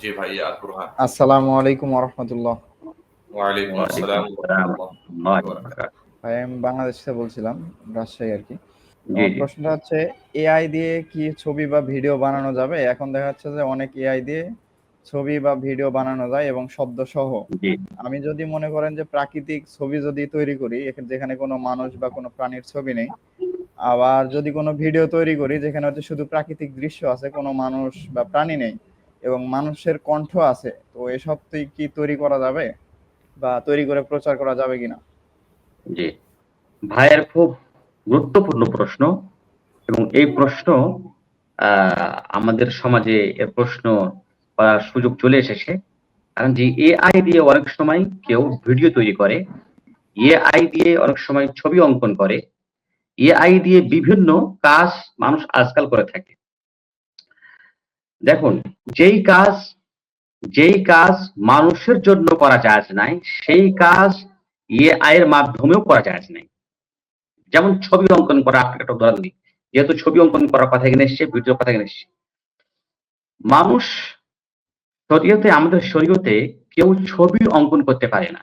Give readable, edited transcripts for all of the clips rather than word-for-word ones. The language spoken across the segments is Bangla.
জি ভাই বুরহান। আসসালামু আলাইকুম ওরহমতুল্লাহ। ওয়ালাইকুম ওয়ালাইকুম আসসালাম ওয়া আসসালাম ওয়া রাহমাতুল্লাহি রাহমাতুল্লাহি ওয়া ওয়া বারাকাতুহু। বারাকাতুহু। ভাই আমি বাংলাদেশ থেকে বলছিলাম, রাজশাহী আর কি। তো জি, আমার জি, প্রশ্নটা হচ্ছে, এআই দিয়ে কি ছবি বা ভিডিও বানানো যাবে? এখন দেখা যাচ্ছে যে অনেক এআই দিয়ে ছবি বা ভিডিও বানানো যায় এবং শব্দ সহ। জি, আমি যদি মনে করেন যে প্রাকৃতিক ছবি যদি তৈরি করি, যেখানে কোনো মানুষ বা কোনো প্রাণীর ছবি নেই, আবার যদি কোনো ভিডিও তৈরি করি যেখানে হচ্ছে শুধু প্রাকৃতিক দৃশ্য আছে, কোনো মানুষ বা প্রাণী নেই এবং মানুষের কণ্ঠ আছে, তো এসব কি তৈরি করা যাবে বা তৈরি করে প্রচার করা যাবে কিনা? জি। ভাইয়ের খুব গুরুত্বপূর্ণ প্রশ্ন এবং এই প্রশ্ন আ আমাদের সমাজে এর প্রশ্ন করার সুযোগ চলে এসেছে। কারণ যে এআই দিয়ে অনেক সময় কেউ ভিডিও তৈরি করে, এআই দিয়ে অনেক সময় ছবি অঙ্কন করে, এআই দিয়ে বিভিন্ন কাজ মানুষ আজকাল করে থাকে। দেখুন, যেই কাজ যেই কাজ মানুষের জন্য করা জায়েজ নাই, সেই কাজ এআই এর মাধ্যমেও করা জায়েজ নাই। যেমন ছবি অঙ্কন করা, আপনাকে একটা উদাহরণ দিই। যেহেতু ছবি অঙ্কন করার কথা এখানে এসছে, ভিডিওর কথা এখানে এসছে। মানুষ আমাদের শরীয়তে কেউ ছবি অঙ্কন করতে পারে না।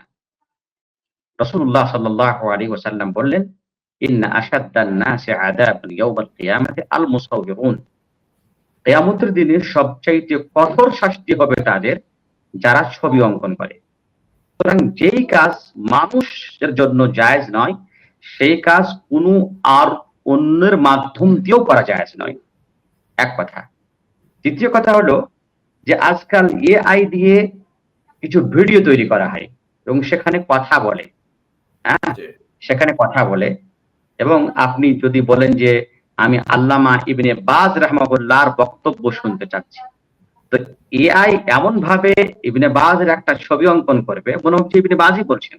রাসূলুল্লাহ সাল্লাল্লাহু আলাইহি ওয়াসাল্লাম বললেন, "ইন্না আশাদ্দান নাসি আযাবান ইয়াউমাল কিয়ামাতি আল মুসাউবিরুন।" কিয়ামতের দিনে সবচাইতে কঠোর শাস্তি হবে তাদের যারা ছবি অঙ্কন করে। সুতরাং যেই কাজ মানুষের জন্য জায়েজ নয়, সেই কাজ কোনো আর অন্যের মাধ্যম দিয়েও করা জায়েজ নয়। এক কথা। দ্বিতীয় কথা হলো যে আজকাল এআই দিয়ে কিছু ভিডিও তৈরি করা হয় এবং সেখানে কথা বলে। হ্যাঁ? জি, সেখানে কথা বলে এবং আপনি যদি বলেন যে আমি আল্লামা ইবনে বাজ রাহমাহুল্লাহর বক্তব্য শুনতে চাচ্ছি। তো এআই এমনভাবে ইবনে বাজের একটা ছবি অঙ্কন করবে, মনে হচ্ছে ইবনে বাজই বলছেন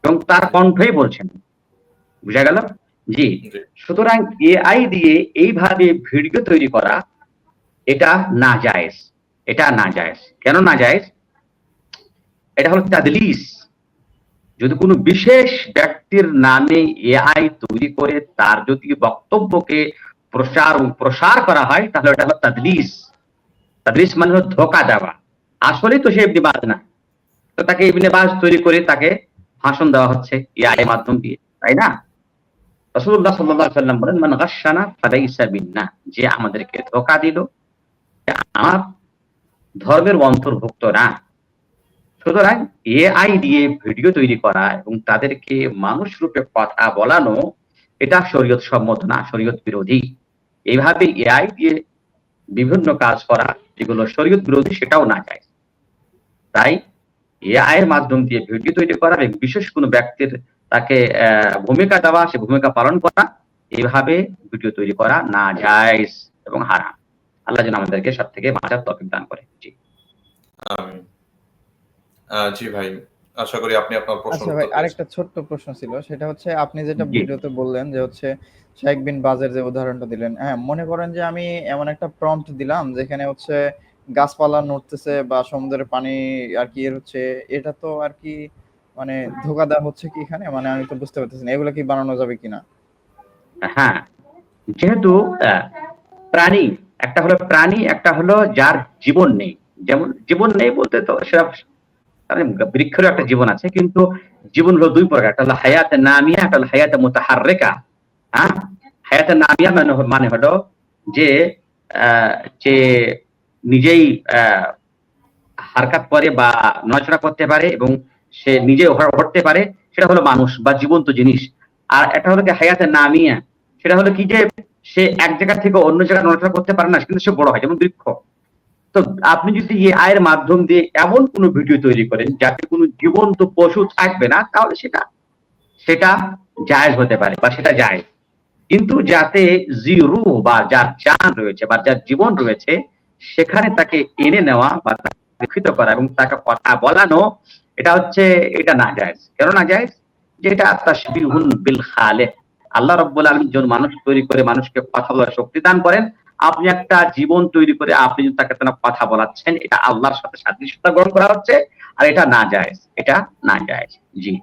এবং তার জি, কণ্ঠই বলছেন। বুঝা গেল? জি। জি, সুতরাং এআই দিয়ে এইভাবে ভিডিও তৈরি করা এটা নাজায়েজ। এটা নাজায়েজ। কেন নাজায়েজ? এটা হলো তাদলিস। যদি কোনো বিশেষ ব্যক্তির নামে এআই তৈরি করে তার যদি বক্তব্যকে প্রসার করা হয় তাহলে এটা হলো তাদলিস। তাদলিস মানে হলো ধোঁকা দেওয়া। আসলেই তো সে ইবনে বাজ না। তো তাকে ইবনে বাজ তৈরি করে তাকে ভাষণ দেওয়া হচ্ছে এআই এর মাধ্যম দিয়ে। তাই না? রাসূলুল্লাহ সাল্লাল্লাহু আলাইহি ওয়াসাল্লাম বলেন, "মান গাশশানা ফালাইসা মিন্না।" যে আমাদেরকে ধোঁকা দিল, সে আমার ধর্মের অন্তর্ভুক্ত না। সুতরাং এআই দিয়ে ভিডিও তৈরি করা এবং তাদেরকে মানুষ রূপে কথা বলানো এটা শরীয়ত সম্মত না, শরীয়ত বিরোধী। এইভাবে এআই দিয়ে বিভিন্ন কাজ করা যেগুলো শরীয়ত বিরোধী সেটাও না যায়। তাই এআই এর মাধ্যম দিয়ে ভিডিও তৈরি করা এবং বিশেষ কোনো ব্যক্তির তাকে ভূমিকা দেওয়া, সে ভূমিকা পালন করা, এভাবে ভিডিও তৈরি করা নাজায়েজ এবং হারাম। আল্লাহ যেন আমাদেরকে সব থেকে বাঁচার তৌফিক দান করে। জি। আমিন। জি ভাই। আশা করি আপনি আপনার আচ্ছা প্রশ্নের ভাই, উত্তর পেয়েছেন। আরেকটা ছোট্ট প্রশ্ন ছিল, সেটা হচ্ছে আপনি যেটা জি, ভিডিওতে বললেন যে হচ্ছে শাইখ বিন বাজের যে উদাহরণটা দিলেন, হ্যাঁ, মনে করেন যে আমি এমন একটা প্রম্পট দিলাম যেখানে হচ্ছে গাছপালা নড়তেছে বা সমুদ্রের পানি আর কি এর হচ্ছে, এটা তো আর কি মানে ধোঁকা দেওয়া হচ্ছে কি এখানে? মানে আমি তো বুঝতে পারতেছি না এগুলো কি বানানো যাবে কিনা। হ্যাঁ। যেহেতু আ প্রাণী, একটা হলো প্রাণী, একটা হলো যার জীবন নেই। যেমন জীবন নেই বলতে তো সেটা মানে বৃক্ষেরও একটা জীবন আছে। কিন্তু জীবন হলো ২ প্রকার। একটা হলো হায়াতে নামিয়া, একটা হলো হায়াতে মুতাহাররিকা। হ্যাঁ? হায়াতে নামিয়া মানে হলো যে আ যে নিজেই হারকাত করে বা নড়াচড়া করতে পারে এবং সে নিজে উঠতে পারে, সেটা হলো মানুষ বা জীবন্ত জিনিস। আর একটা হলো কি হায়াতে নামিয়া, সেটা হলো কি যে সে এক জায়গা থেকে অন্য জায়গায় নড়াচড়া করতে পারে না, কিন্তু সে বড় হয় যেমন বৃক্ষ। তো আপনি যদি এআই এর মাধ্যম দিয়ে এমন কোনো ভিডিও তৈরি করেন যাতে কোনো জীবন্ত পশু থাকবে না, তাহলে সেটা সেটা জায়েজ হতে পারে বা সেটা জায়েজ। কিন্তু যাতে রুহ বা যার জান রয়েছে বা যার জীবন রয়েছে সেখানে তাকে এনে নেওয়া বা তাকে শিক্ষিত করা এবং তাকে কথা বলানো, এটা না জায়েজ। কেন না জায়েজ? যে এটা তাশবিহুন বিল খালিক। আল্লাহ রাব্বুল আলামিন যখন মানুষ তৈরি করে মানুষকে কথা বলার শক্তি দান করেন, আপনি একটা জীবন তৈরি করে আপনি যদি তাকে কথা বলাচ্ছেন, এটা আল্লাহর সাথে সাদৃশ্যতা গ্রহণ করা হচ্ছে আর এটা না জায়েজ। এটা না জায়েজ। জি।